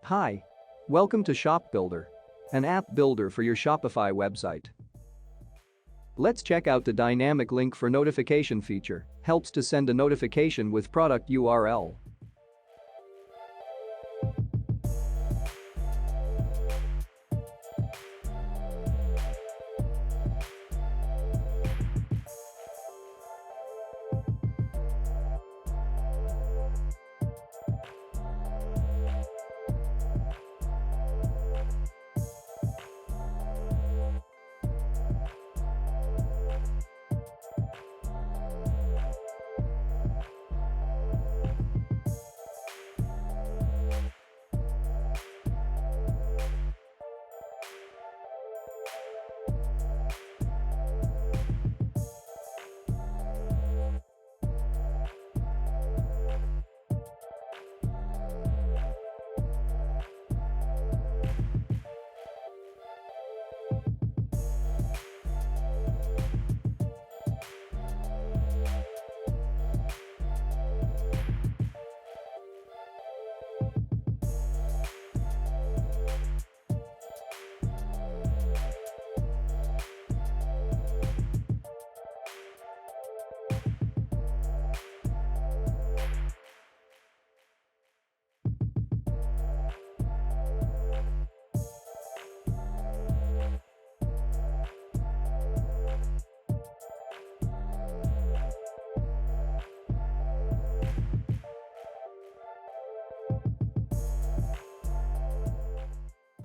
Hi. Welcome to Shop Builder, an app builder for your Shopify website. Let's check out the dynamic link for notification feature, helps to send a notification with product URL.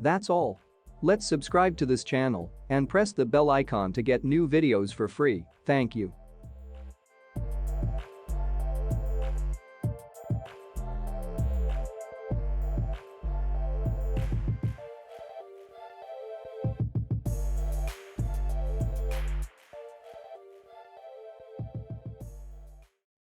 That's all. Let's subscribe to this channel and press the bell icon to get new videos for free. Thank you.